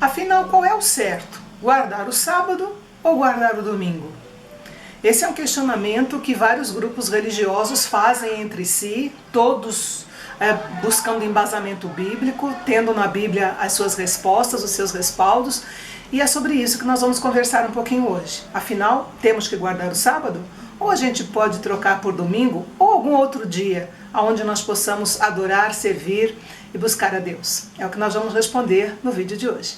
Afinal, qual é o certo? Guardar o sábado ou guardar o domingo? Esse é um questionamento que vários grupos religiosos fazem entre si, todos buscando embasamento bíblico, tendo na Bíblia as suas respostas, os seus respaldos, e é sobre isso que nós vamos conversar um pouquinho hoje. Afinal, temos que guardar o sábado? Ou a gente pode trocar por domingo ou algum outro dia, onde nós possamos adorar, servir e buscar a Deus? É o que nós vamos responder no vídeo de hoje.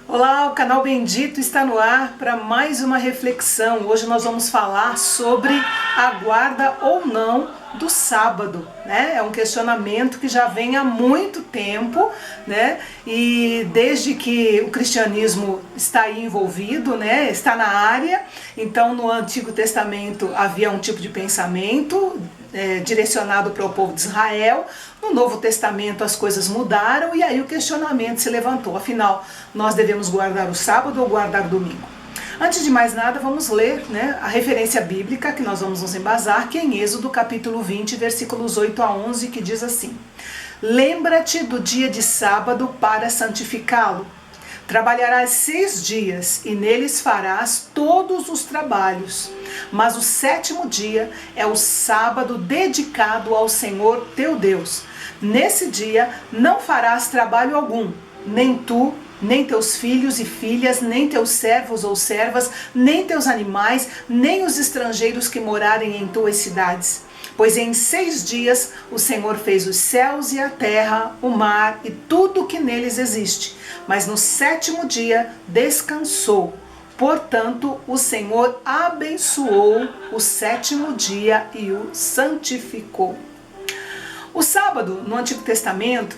Olá, o canal Bendito está no ar para mais uma reflexão. Hoje nós vamos falar sobre a guarda ou não do sábado, né? É um questionamento que já vem há muito tempo, né? E desde que o cristianismo está aí envolvido, né? Está na área. Então, no Antigo Testamento havia um tipo de pensamento direcionado para o povo de Israel. No Novo Testamento as coisas mudaram e aí o questionamento se levantou. Afinal, nós devemos guardar o sábado ou guardar o domingo? Antes de mais nada, vamos ler, né, a referência bíblica que nós vamos nos embasar, que é em Êxodo capítulo 20, versículos 8 a 11, que diz assim: Lembra-te do dia de sábado para santificá-lo. Trabalharás 6 dias e neles farás todos os trabalhos. Mas o 7º dia é o sábado dedicado ao Senhor teu Deus. Nesse dia não farás trabalho algum, nem tu, nem teus filhos e filhas, nem teus servos ou servas, nem teus animais, nem os estrangeiros que morarem em tuas cidades. Pois em 6 dias o Senhor fez os céus e a terra, o mar e tudo o que neles existe. Mas no 7º dia descansou. Portanto, o Senhor abençoou o 7º dia e o santificou. O sábado, no Antigo Testamento,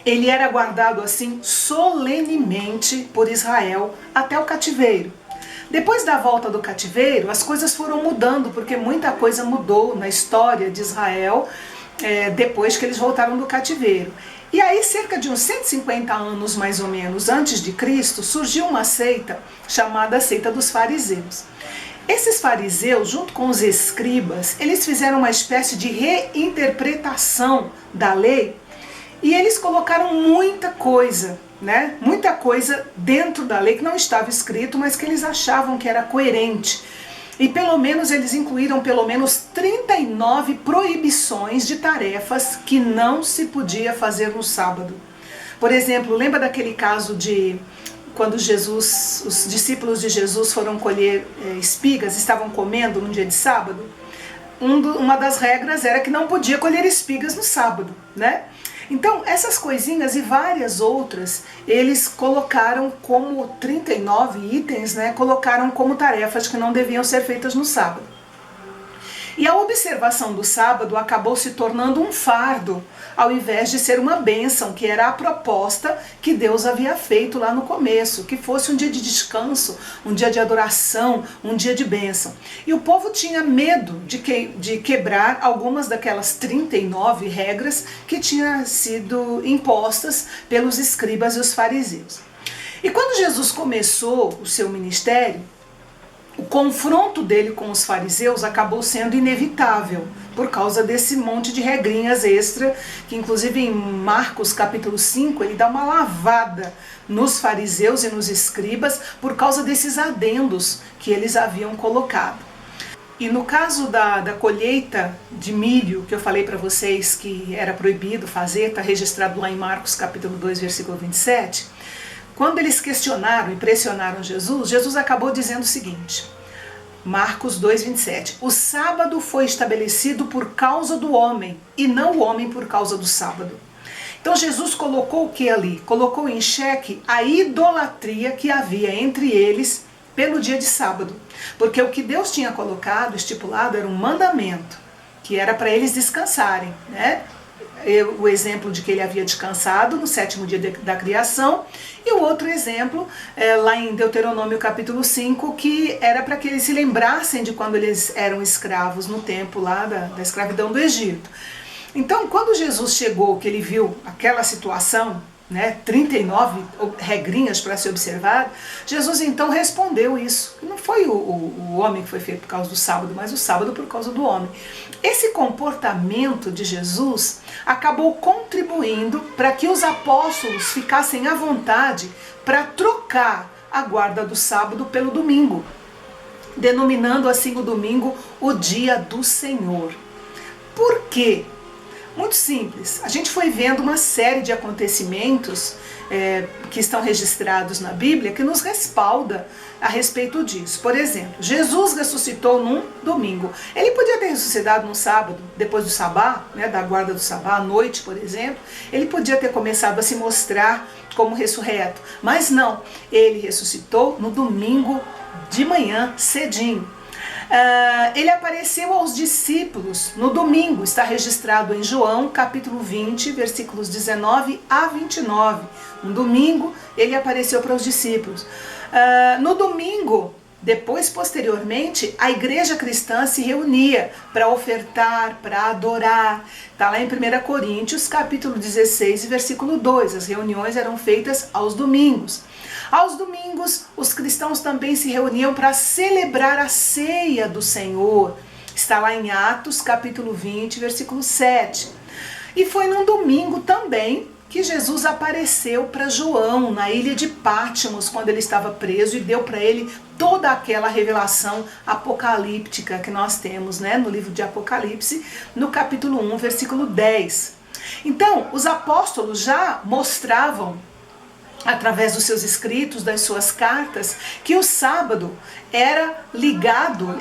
ele era guardado assim solenemente por Israel até o cativeiro. Depois da volta do cativeiro, as coisas foram mudando, porque muita coisa mudou na história de Israel depois que eles voltaram do cativeiro. E aí, cerca de uns 150 anos mais ou menos antes de Cristo, surgiu uma seita chamada Seita dos Fariseus. Esses fariseus, junto com os escribas, eles fizeram uma espécie de reinterpretação da lei e eles colocaram muita coisa, né? Muita coisa dentro da lei que não estava escrito, mas que eles achavam que era coerente. E pelo menos eles incluíram pelo menos 39 proibições de tarefas que não se podia fazer no sábado. Por exemplo, lembra daquele caso de quando os discípulos de Jesus foram colher espigas, estavam comendo no dia de sábado? Uma das regras era que não podia colher espigas no sábado, né? Então, essas coisinhas e várias outras, eles colocaram como 39 itens, né? Colocaram como tarefas que não deviam ser feitas no sábado. E a observação do sábado acabou se tornando um fardo, ao invés de ser uma bênção, que era a proposta que Deus havia feito lá no começo, que fosse um dia de descanso, um dia de adoração, um dia de bênção. E o povo tinha medo de quebrar algumas daquelas 39 regras que tinham sido impostas pelos escribas e os fariseus. E quando Jesus começou o seu ministério, o confronto dele com os fariseus acabou sendo inevitável, por causa desse monte de regrinhas extra, que inclusive em Marcos capítulo 5, ele dá uma lavada nos fariseus e nos escribas, por causa desses adendos que eles haviam colocado. E no caso da colheita de milho, que eu falei para vocês que era proibido fazer, está registrado lá em Marcos capítulo 2, versículo 27, quando eles questionaram e pressionaram Jesus, Jesus acabou dizendo o seguinte, Marcos 2:27, o sábado foi estabelecido por causa do homem e não o homem por causa do sábado. Então Jesus colocou o que ali? Colocou em xeque a idolatria que havia entre eles pelo dia de sábado. Porque o que Deus tinha colocado, estipulado, era um mandamento, que era para eles descansarem, né? O exemplo de que ele havia descansado no 7º dia da criação, e o outro exemplo, lá em Deuteronômio capítulo 5, que era para que eles se lembrassem de quando eles eram escravos no tempo lá da escravidão do Egito. Então, quando Jesus chegou, que ele viu aquela situação, né, 39 regrinhas para se observar, Jesus então respondeu isso. Não foi o homem que foi feito por causa do sábado, mas o sábado por causa do homem. Esse comportamento de Jesus acabou contribuindo para que os apóstolos ficassem à vontade para trocar a guarda do sábado pelo domingo, denominando assim o domingo o dia do Senhor. Por quê? Muito simples. A gente foi vendo uma série de acontecimentos que estão registrados na Bíblia que nos respalda a respeito disso. Por exemplo, Jesus ressuscitou num domingo. Ele podia ter ressuscitado no sábado, depois do sabá, né, da guarda do sabá, à noite, por exemplo. Ele podia ter começado a se mostrar como ressurreto. Mas não, ele ressuscitou no domingo de manhã, cedinho. Ele apareceu aos discípulos no domingo, está registrado em João capítulo 20, versículos 19 a 29. No domingo ele apareceu para os discípulos. No domingo, depois posteriormente, a igreja cristã se reunia para ofertar, para adorar. Está lá em 1 Coríntios capítulo 16, versículo 2. As reuniões eram feitas aos domingos. Aos domingos, os cristãos também se reuniam para celebrar a ceia do Senhor. Está lá em Atos, capítulo 20, versículo 7. E foi num domingo também que Jesus apareceu para João na ilha de Patmos, quando ele estava preso, e deu para ele toda aquela revelação apocalíptica que nós temos, né, no livro de Apocalipse, no capítulo 1, versículo 10. Então, os apóstolos já mostravam, através dos seus escritos, das suas cartas, que o sábado era ligado,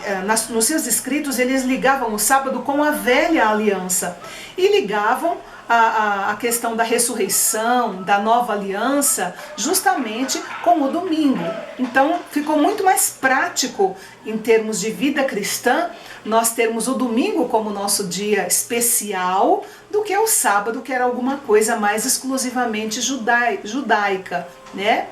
nos seus escritos eles ligavam o sábado com a velha aliança e ligavam a questão da ressurreição, da nova aliança, justamente com o domingo. Então ficou muito mais prático em termos de vida cristã nós termos o domingo como nosso dia especial do que o sábado, que era alguma coisa mais exclusivamente judaica, né?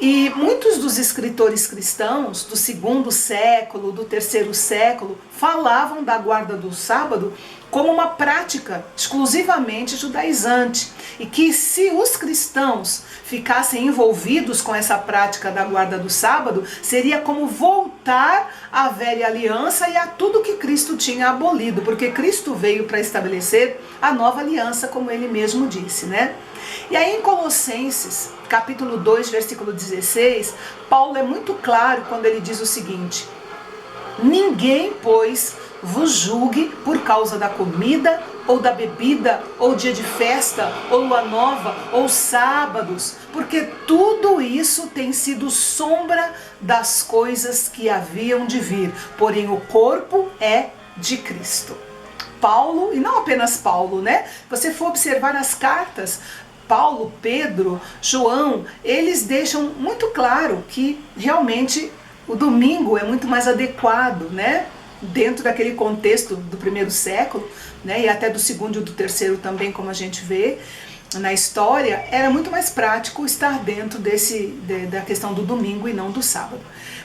E muitos dos escritores cristãos do 2º século, do 3º século, falavam da guarda do sábado como uma prática exclusivamente judaizante. E que se os cristãos ficassem envolvidos com essa prática da guarda do sábado, seria como voltar à velha aliança e a tudo que Cristo tinha abolido, porque Cristo veio para estabelecer a nova aliança, como ele mesmo disse, né? E aí em Colossenses, capítulo 2, versículo 16, Paulo é muito claro quando ele diz o seguinte: ninguém, pois, vos julgue por causa da comida, ou da bebida, ou dia de festa, ou lua nova, ou sábados, porque tudo isso tem sido sombra das coisas que haviam de vir, porém o corpo é de Cristo. Paulo, e não apenas Paulo, né? Você for observar as cartas, Paulo, Pedro, João, eles deixam muito claro que realmente o domingo é muito mais adequado, né? Dentro daquele contexto do 1º século, né? E até do 2º e do 3º também, como a gente vê na história, era muito mais prático estar dentro da questão do domingo e não do sábado.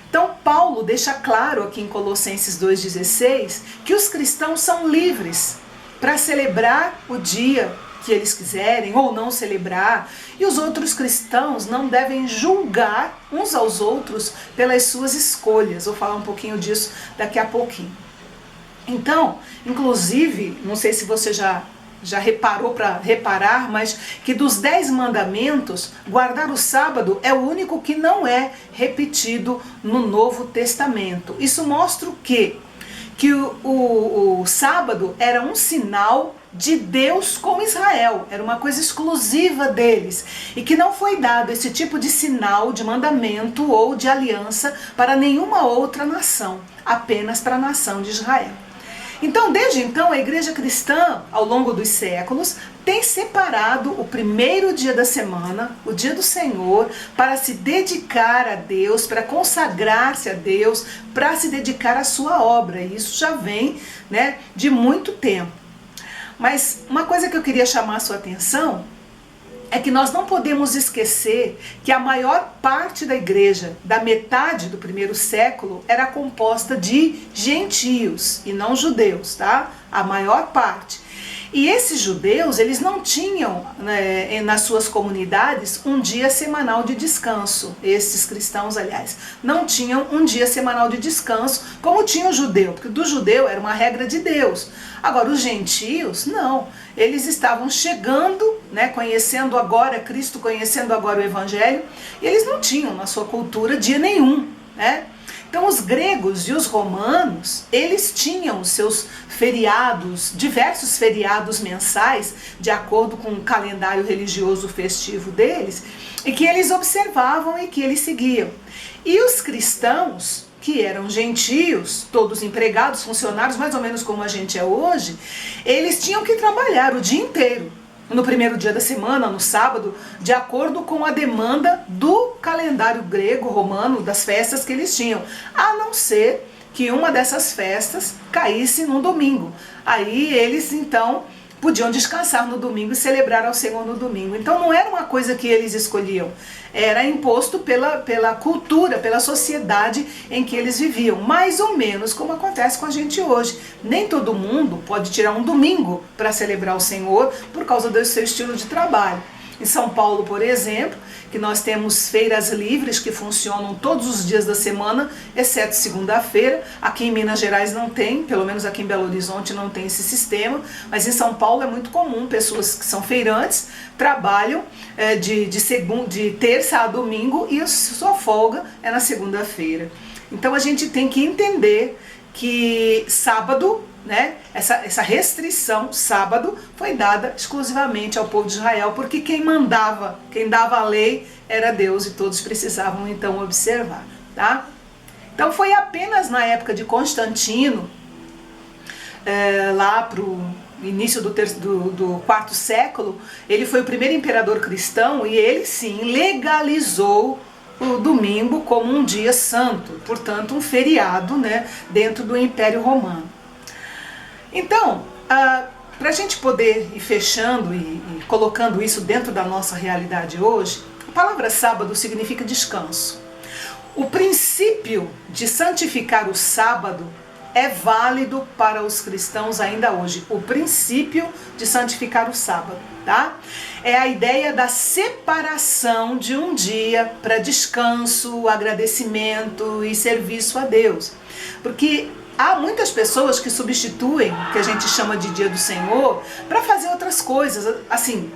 Então Paulo deixa claro aqui em Colossenses 2,16 que os cristãos são livres para celebrar o dia que eles quiserem ou não celebrar, e os outros cristãos não devem julgar uns aos outros pelas suas escolhas. Vou falar um pouquinho disso daqui a pouquinho. Então, inclusive, não sei se você já reparou para reparar, mas que dos 10 mandamentos, guardar o sábado é o único que não é repetido no Novo Testamento. Isso mostra o quê? Que o sábado era um sinal de Deus com Israel, era uma coisa exclusiva deles, e que não foi dado esse tipo de sinal, de mandamento ou de aliança para nenhuma outra nação, apenas para a nação de Israel. Então, desde então, a igreja cristã, ao longo dos séculos, tem separado o primeiro dia da semana, o dia do Senhor, para se dedicar a Deus, para consagrar-se a Deus, para se dedicar à sua obra. E isso já vem, né, de muito tempo. Mas uma coisa que eu queria chamar a sua atenção é que nós não podemos esquecer que a maior parte da igreja, da metade do 1º século, era composta de gentios e não judeus, tá? A maior parte. E esses judeus, eles não tinham, né, nas suas comunidades um dia semanal de descanso. Esses cristãos, aliás, não tinham um dia semanal de descanso como tinha o judeu, porque do judeu era uma regra de Deus. Agora, os gentios, não. Eles estavam chegando, né, conhecendo agora Cristo, conhecendo agora o Evangelho, e eles não tinham na sua cultura dia nenhum, né? Então os gregos e os romanos, eles tinham seus feriados, diversos feriados mensais, de acordo com o calendário religioso festivo deles, e que eles observavam e que eles seguiam. E os cristãos, que eram gentios, todos empregados, funcionários, mais ou menos como a gente é hoje, eles tinham que trabalhar o dia inteiro. No primeiro dia da semana, no sábado, de acordo com a demanda do calendário grego, romano, das festas que eles tinham, a não ser que uma dessas festas caísse num domingo. Aí eles então podiam descansar no domingo e celebrar ao Senhor no domingo. Então não era uma coisa que eles escolhiam, era imposto pela cultura, pela sociedade em que eles viviam, mais ou menos como acontece com a gente hoje. Nem todo mundo pode tirar um domingo para celebrar o Senhor por causa do seu estilo de trabalho. Em São Paulo, por exemplo, que nós temos feiras livres que funcionam todos os dias da semana, exceto segunda-feira. Aqui em Minas Gerais não tem, pelo menos aqui em Belo Horizonte não tem esse sistema, mas em São Paulo é muito comum, pessoas que são feirantes trabalham de terça a domingo e a sua folga é na segunda-feira. Então a gente tem que entender que sábado, né, essa restrição, sábado, foi dada exclusivamente ao povo de Israel, porque quem mandava, quem dava a lei era Deus e todos precisavam então observar, tá? Então foi apenas na época de Constantino, lá para o início do quarto século, ele foi o primeiro imperador cristão e ele sim legalizou o domingo como um dia santo, portanto um feriado, né, dentro do Império Romano. Então, para a gente poder ir fechando e colocando isso dentro da nossa realidade hoje, a palavra sábado significa descanso. O princípio de santificar o sábado é válido para os cristãos ainda hoje. O princípio de santificar o sábado, tá? É a ideia da separação de um dia para descanso, agradecimento e serviço a Deus. Porque há muitas pessoas que substituem o que a gente chama de dia do Senhor para fazer outras coisas, assim,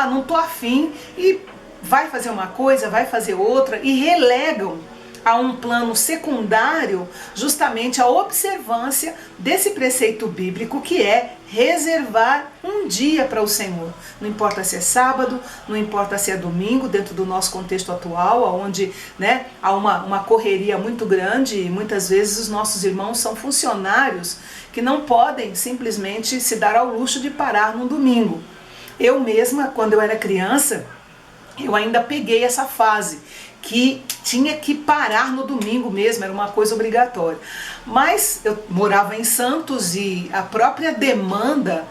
não tô afim, e vai fazer uma coisa, vai fazer outra, e relegam a um plano secundário justamente a observância desse preceito bíblico, que é reservar um dia para o Senhor. Não importa se é sábado, não importa se é domingo, dentro do nosso contexto atual, onde, né, há uma correria muito grande e muitas vezes os nossos irmãos são funcionários que não podem simplesmente se dar ao luxo de parar num domingo. Eu mesma, quando eu era criança, eu ainda peguei essa fase que tinha que parar no domingo mesmo, era uma coisa obrigatória. Mas eu morava em Santos e a própria demanda,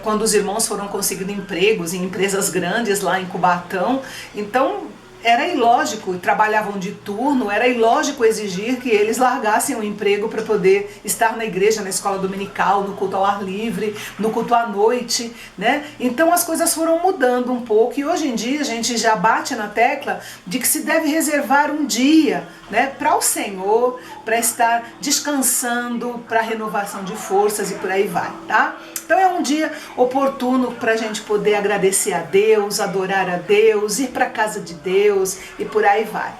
quando os irmãos foram conseguindo empregos em empresas grandes lá em Cubatão, então era ilógico, trabalhavam de turno, era ilógico exigir que eles largassem o emprego para poder estar na igreja, na escola dominical, no culto ao ar livre, no culto à noite, né? Então as coisas foram mudando um pouco e hoje em dia a gente já bate na tecla de que se deve reservar um dia, né, para o Senhor, para estar descansando, para renovação de forças e por aí vai, tá? Então é um dia oportuno para a gente poder agradecer a Deus, adorar a Deus, ir para a casa de Deus e por aí vai.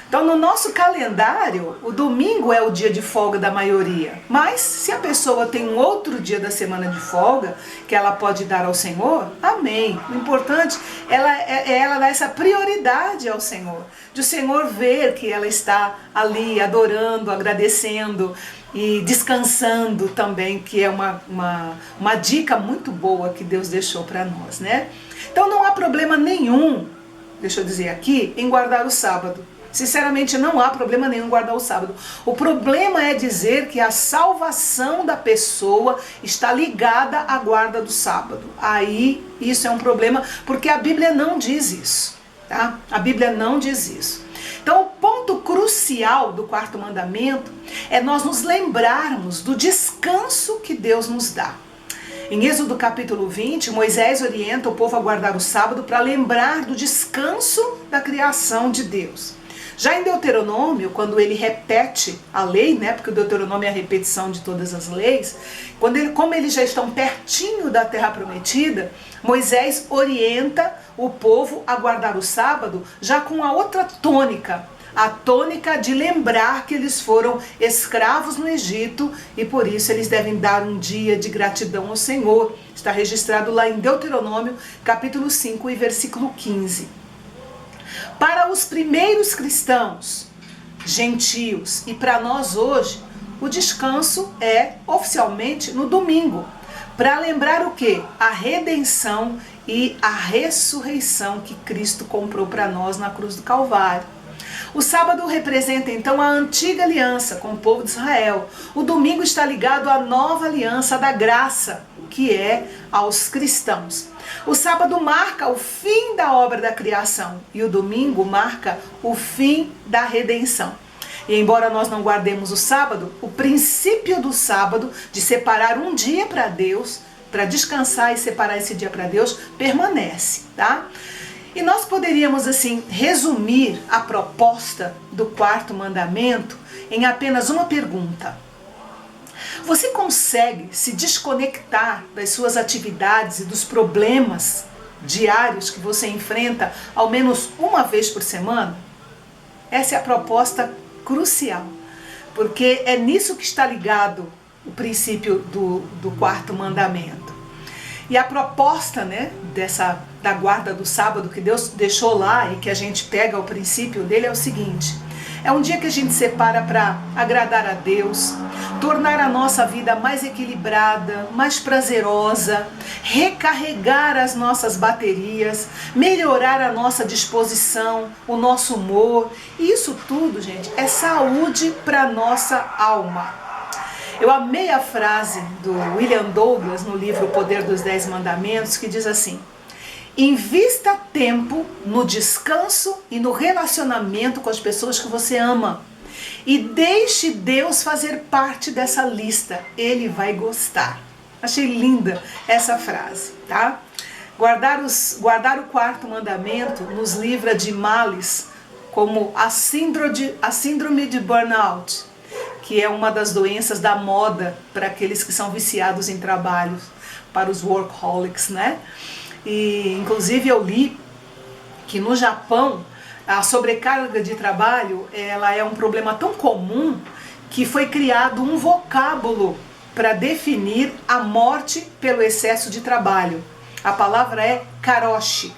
Então no nosso calendário, o domingo é o dia de folga da maioria, mas se a pessoa tem um outro dia da semana de folga que ela pode dar ao Senhor, amém. O importante é ela dar essa prioridade ao Senhor, de o Senhor ver que ela está ali adorando, agradecendo e descansando também, que é uma dica muito boa que Deus deixou para nós, né? Então não há problema nenhum, deixa eu dizer aqui, em guardar o sábado. Sinceramente, não há problema nenhum em guardar o sábado. O problema é dizer que a salvação da pessoa está ligada à guarda do sábado. Aí, isso é um problema, porque a Bíblia não diz isso, tá? A Bíblia não diz isso. Então, o ponto crucial do quarto mandamento é nós nos lembrarmos do descanso que Deus nos dá. Em Êxodo capítulo 20, Moisés orienta o povo a guardar o sábado para lembrar do descanso da criação de Deus. Já em Deuteronômio, quando ele repete a lei, né, porque o Deuteronômio é a repetição de todas as leis, como eles já estão pertinho da terra prometida, Moisés orienta o povo a guardar o sábado já com a outra tônica, a tônica de lembrar que eles foram escravos no Egito e por isso eles devem dar um dia de gratidão ao Senhor. Está registrado lá em Deuteronômio, capítulo 5 e versículo 15. Para os primeiros cristãos, gentios, e para nós hoje, o descanso é oficialmente no domingo. Para lembrar o quê? A redenção e a ressurreição que Cristo comprou para nós na cruz do Calvário. O sábado representa então a antiga aliança com o povo de Israel. O domingo está ligado à nova aliança da graça, que é aos cristãos. O sábado marca o fim da obra da criação e o domingo marca o fim da redenção. E embora nós não guardemos o sábado, o princípio do sábado de separar um dia para Deus, para descansar e separar esse dia para Deus, permanece, tá? E nós poderíamos assim resumir a proposta do quarto mandamento em apenas uma pergunta. Você consegue se desconectar das suas atividades e dos problemas diários que você enfrenta ao menos uma vez por semana? Essa é a proposta crucial, porque é nisso que está ligado o princípio do quarto mandamento. E a proposta, né, da guarda do sábado que Deus deixou lá e que a gente pega o princípio dele é o seguinte: é um dia que a gente separa para agradar a Deus, tornar a nossa vida mais equilibrada, mais prazerosa, recarregar as nossas baterias, melhorar a nossa disposição, o nosso humor. E isso tudo, gente, é saúde para a nossa alma. Eu amei a frase do William Douglas no livro O Poder dos 10 Mandamentos, que diz assim: invista tempo no descanso e no relacionamento com as pessoas que você ama. E deixe Deus fazer parte dessa lista. Ele vai gostar. Achei linda essa frase, tá? Guardar o quarto mandamento nos livra de males como a síndrome de burnout, que é uma das doenças da moda para aqueles que são viciados em trabalho, para os workaholics, né? E inclusive eu li que no Japão a sobrecarga de trabalho ela é um problema tão comum que foi criado um vocábulo para definir a morte pelo excesso de trabalho. A palavra é karoshi.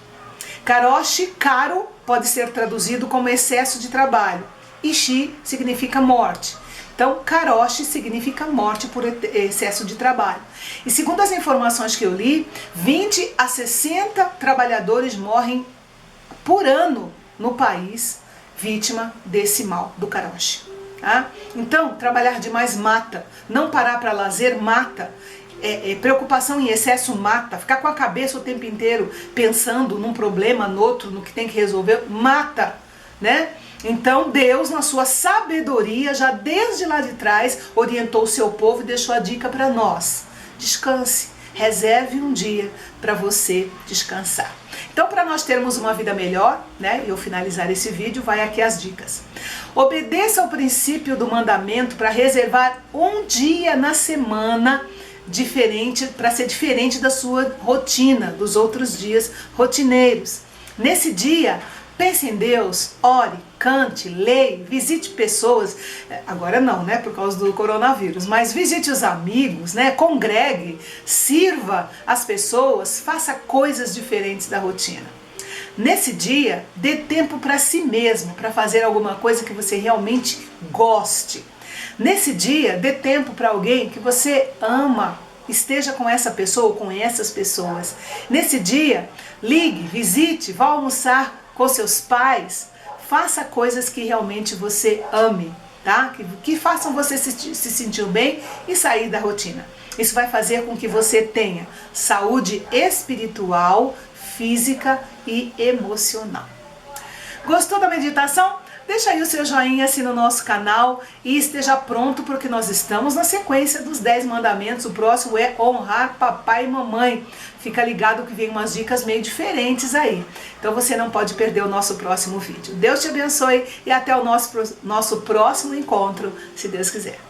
Karoshi, caro, pode ser traduzido como excesso de trabalho. Ishi significa morte. Então, karoshi significa morte por excesso de trabalho. E segundo as informações que eu li, 20 a 60 trabalhadores morrem por ano no país vítima desse mal do karoshi. Tá? Então, trabalhar demais mata. Não parar para lazer mata. Preocupação em excesso mata. Ficar com a cabeça o tempo inteiro pensando num problema, no outro, no que tem que resolver, mata, né? Então Deus, na sua sabedoria, já desde lá de trás, orientou o seu povo e deixou a dica para nós. Descanse, reserve um dia para você descansar. Então, para nós termos uma vida melhor, né, e eu finalizar esse vídeo, vai aqui as dicas. Obedeça ao princípio do mandamento para reservar um dia na semana diferente, para ser diferente da sua rotina, dos outros dias rotineiros. Nesse dia, pense em Deus, ore, cante, leia, visite pessoas, agora não, né, por causa do coronavírus, mas visite os amigos, né, congregue, sirva as pessoas, faça coisas diferentes da rotina. Nesse dia, dê tempo para si mesmo, para fazer alguma coisa que você realmente goste. Nesse dia, dê tempo para alguém que você ama, esteja com essa pessoa ou com essas pessoas. Nesse dia, ligue, visite, vá almoçar com seus pais, faça coisas que realmente você ame, tá? Que façam você se sentir bem e sair da rotina. Isso vai fazer com que você tenha saúde espiritual, física e emocional. Gostou da meditação? Deixa aí o seu joinha assim no nosso canal e esteja pronto porque nós estamos na sequência dos 10 mandamentos. O próximo é honrar papai e mamãe. Fica ligado que vem umas dicas meio diferentes aí. Então você não pode perder o nosso próximo vídeo. Deus te abençoe e até o nosso próximo encontro, se Deus quiser.